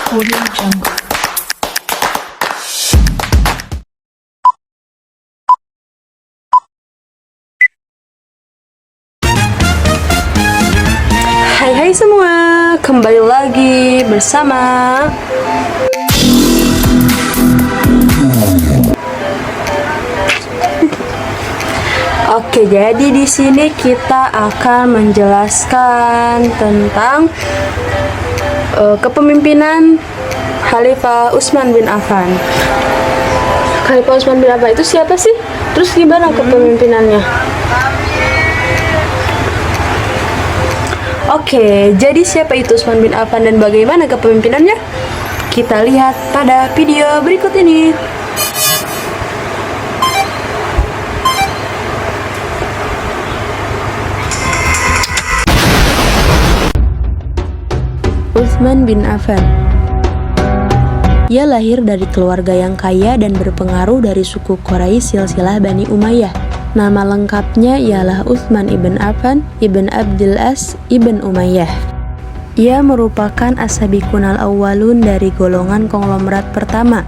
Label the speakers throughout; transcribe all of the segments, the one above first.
Speaker 1: Audio Jungle.
Speaker 2: Hai semua, kembali lagi bersama Oke, jadi di sini kita akan menjelaskan tentang kepemimpinan Khalifah Utsman bin Affan. Khalifah Utsman bin Affan itu siapa sih? Terus gimana kepemimpinannya? Oke, jadi siapa itu Utsman bin Affan dan bagaimana kepemimpinannya? Kita lihat pada video berikut ini. Utsman bin Affan. Ia lahir dari keluarga yang kaya dan berpengaruh dari suku Quraisy silsilah Bani Umayyah. Nama lengkapnya ialah Utsman ibn Affan ibn Abdul As ibn Umayyah. Ia merupakan as-sabiqun al-awwalun dari golongan konglomerat pertama.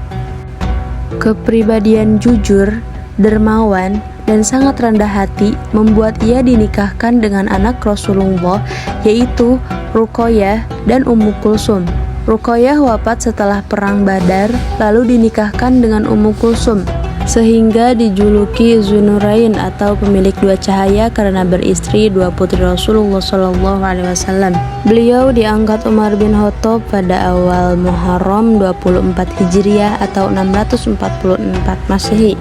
Speaker 2: Kepribadian jujur, dermawan, dan sangat rendah hati membuat ia dinikahkan dengan anak Rasulullah, yaitu Ruqayyah dan Ummu Kulsum. Ruqayyah wafat setelah perang Badar, lalu dinikahkan dengan Ummu Kulsum, sehingga dijuluki Dzunurain atau pemilik dua cahaya karena beristri dua putri Rasulullah SAW. Beliau diangkat Umar bin Khattab pada awal Muharram 24 Hijriah atau 644 Masehi.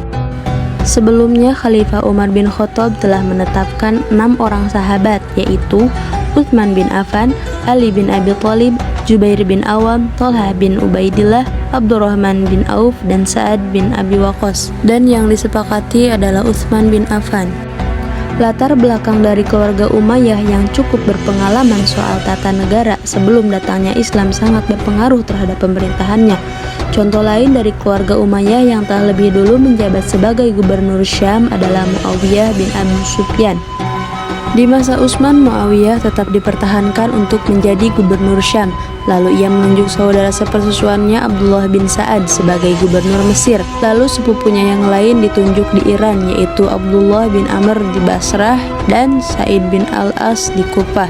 Speaker 2: Sebelumnya, Khalifah Umar bin Khattab telah menetapkan 6 orang sahabat, yaitu Utsman bin Affan, Ali bin Abi Thalib, Jubair bin Awam, Thalhah bin Ubaidillah, Abdurrahman bin Auf, dan Sa'ad bin Abi Waqqas. Dan yang disepakati adalah Utsman bin Affan. Latar belakang dari keluarga Umayyah yang cukup berpengalaman soal tata negara sebelum datangnya Islam sangat berpengaruh terhadap pemerintahannya. Contoh lain dari keluarga Umayyah yang telah lebih dulu menjabat sebagai gubernur Syam adalah Muawiyah bin Abu Sufyan. Di masa Utsman, Muawiyah tetap dipertahankan untuk menjadi gubernur Syam. Lalu ia menunjuk saudara sepersusuannya Abdullah bin Sa'ad sebagai gubernur Mesir. Lalu sepupunya yang lain ditunjuk di Iran, yaitu Abdullah bin Amr di Basrah dan Sa'id bin Al-As di Kufah.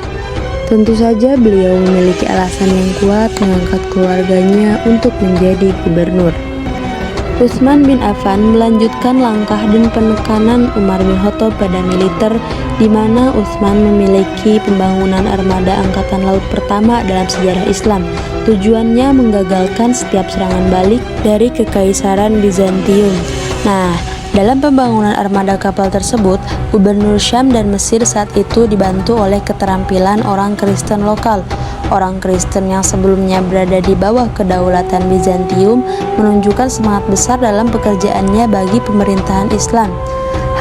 Speaker 2: Tentu saja beliau memiliki alasan yang kuat mengangkat keluarganya untuk menjadi gubernur. Utsman bin Affan melanjutkan langkah dan penekanan Umar bin Khattab pada militer, di mana Utsman memiliki pembangunan armada angkatan laut pertama dalam sejarah Islam. Tujuannya menggagalkan setiap serangan balik dari Kekaisaran Bizantium. Nah, dalam pembangunan armada kapal tersebut, gubernur Syam dan Mesir saat itu dibantu oleh keterampilan orang Kristen lokal. Orang Kristen yang sebelumnya berada di bawah kedaulatan Bizantium menunjukkan semangat besar dalam pekerjaannya bagi pemerintahan Islam.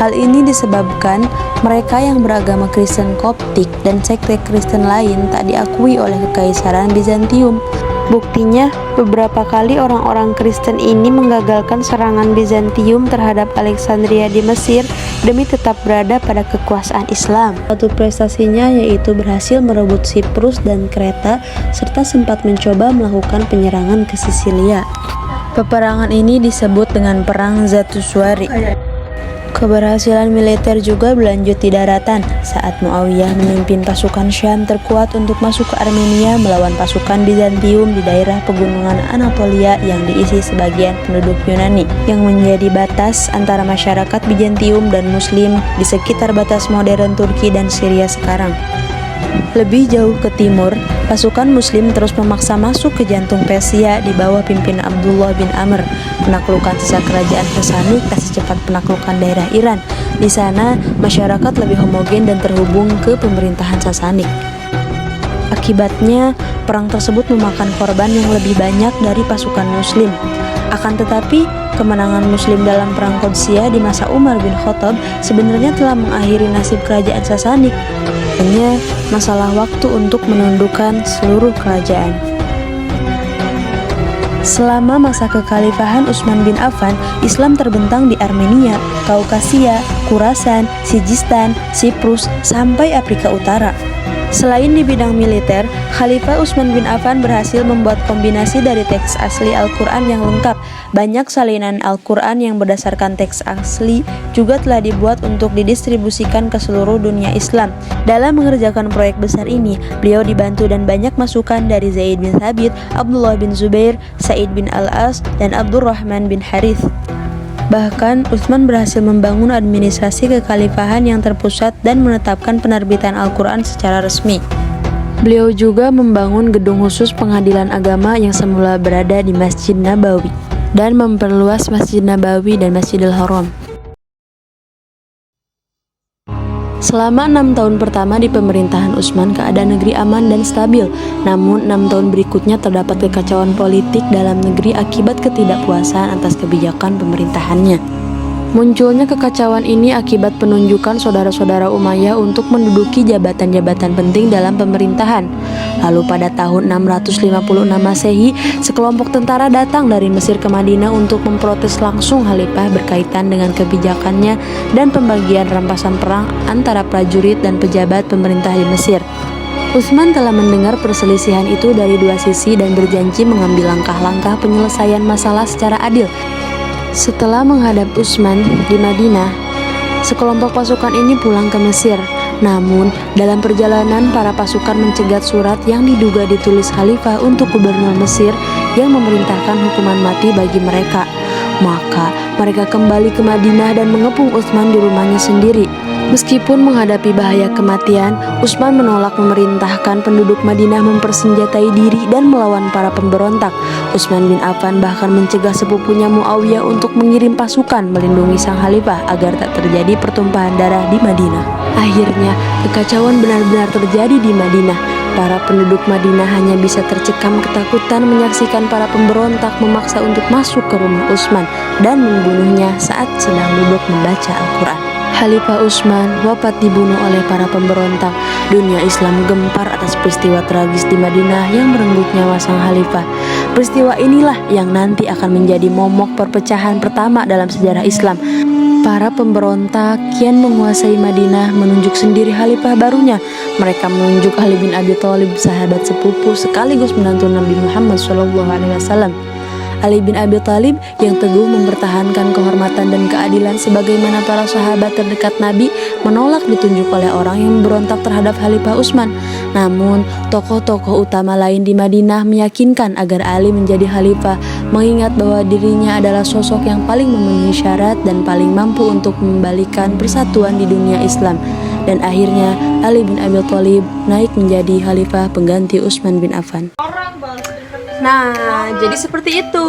Speaker 2: Hal ini disebabkan mereka yang beragama Kristen Koptik dan sekte Kristen lain tak diakui oleh Kekaisaran Bizantium. Buktinya, beberapa kali orang-orang Kristen ini menggagalkan serangan Bizantium terhadap Alexandria di Mesir demi tetap berada pada kekuasaan Islam. Satu prestasinya yaitu berhasil merebut Siprus dan Kreta, serta sempat mencoba melakukan penyerangan ke Sisilia. Peperangan ini disebut dengan Perang Zatuswari. Keberhasilan militer juga berlanjut di daratan saat Muawiyah memimpin pasukan Syam terkuat untuk masuk ke Armenia melawan pasukan Bizantium di daerah pegunungan Anatolia yang diisi sebagian penduduk Yunani, yang menjadi batas antara masyarakat Bizantium dan Muslim di sekitar batas modern Turki dan Syria sekarang. Lebih jauh ke timur, pasukan Muslim terus memaksa masuk ke jantung Persia di bawah pimpinan Abdullah bin Amr, menaklukkan sisa kerajaan Sasani secepat penaklukan daerah Iran. Di sana, masyarakat lebih homogen dan terhubung ke pemerintahan Sasani. Akibatnya, perang tersebut memakan korban yang lebih banyak dari pasukan Muslim. Akan tetapi, kemenangan Muslim dalam perang Qadisiyah di masa Umar bin Khattab sebenarnya telah mengakhiri nasib kerajaan Sasani. Hanya masalah waktu untuk menundukkan seluruh kerajaan. Selama masa kekhalifahan Utsman bin Affan, Islam terbentang di Armenia, Kaukasia, Khurasan, Sijistan, Siprus, sampai Afrika Utara. Selain di bidang militer, Khalifah Utsman bin Affan berhasil membuat kombinasi dari teks asli Al-Quran yang lengkap. Banyak salinan Al-Quran yang berdasarkan teks asli juga telah dibuat untuk didistribusikan ke seluruh dunia Islam. Dalam mengerjakan proyek besar ini, beliau dibantu dan banyak masukan dari Zaid bin Thabit, Abdullah bin Zubair, Sa'id bin Al-As, dan Abdurrahman bin Harith. Bahkan, Utsman berhasil membangun administrasi kekhalifahan yang terpusat dan menetapkan penerbitan Al-Quran secara resmi. Beliau juga membangun gedung khusus pengadilan agama yang semula berada di Masjid Nabawi dan memperluas Masjid Nabawi dan Masjidil Haram. Selama 6 tahun pertama di pemerintahan Utsman, keadaan negeri aman dan stabil. Namun 6 tahun berikutnya terdapat kekacauan politik dalam negeri akibat ketidakpuasan atas kebijakan pemerintahannya. Munculnya kekacauan ini akibat penunjukan saudara-saudara Umayyah untuk menduduki jabatan-jabatan penting dalam pemerintahan. Lalu pada tahun 656 Masehi, sekelompok tentara datang dari Mesir ke Madinah untuk memprotes langsung Khalifah berkaitan dengan kebijakannya dan pembagian rampasan perang antara prajurit dan pejabat pemerintah di Mesir. Utsman telah mendengar perselisihan itu dari dua sisi dan berjanji mengambil langkah-langkah penyelesaian masalah secara adil. Setelah menghadap Utsman di Madinah, sekelompok pasukan ini pulang ke Mesir. Namun, dalam perjalanan para pasukan mencegat surat yang diduga ditulis Khalifah untuk gubernur Mesir yang memerintahkan hukuman mati bagi mereka. Maka, mereka kembali ke Madinah dan mengepung Utsman di rumahnya sendiri. Meskipun menghadapi bahaya kematian, Utsman menolak memerintahkan penduduk Madinah mempersenjatai diri dan melawan para pemberontak. Utsman bin Affan bahkan mencegah sepupunya Muawiyah untuk mengirim pasukan melindungi sang khalifah agar tak terjadi pertumpahan darah di Madinah. Akhirnya, kekacauan benar-benar terjadi di Madinah. Para penduduk Madinah hanya bisa tercekam ketakutan menyaksikan para pemberontak memaksa untuk masuk ke rumah Utsman dan membunuhnya saat sedang duduk membaca Al-Quran. Khalifah Utsman wafat dibunuh oleh para pemberontak. Dunia Islam gempar atas peristiwa tragis di Madinah yang merenggut nyawa sang khalifah. Peristiwa inilah yang nanti akan menjadi momok perpecahan pertama dalam sejarah Islam. Para pemberontak kian menguasai Madinah, menunjuk sendiri khalifah barunya. Mereka menunjuk Ali bin Abi Thalib, sahabat sepupu sekaligus menantu Nabi Muhammad SAW. Ali bin Abi Thalib yang teguh mempertahankan kehormatan dan keadilan sebagaimana para sahabat terdekat Nabi menolak ditunjuk oleh orang yang memberontak terhadap Khalifah Utsman. Namun, tokoh-tokoh utama lain di Madinah meyakinkan agar Ali menjadi khalifah, mengingat bahwa dirinya adalah sosok yang paling memenuhi syarat dan paling mampu untuk membalikan persatuan di dunia Islam. Dan akhirnya Ali bin Abi Thalib naik menjadi khalifah pengganti Utsman bin Affan. Nah, jadi seperti itu.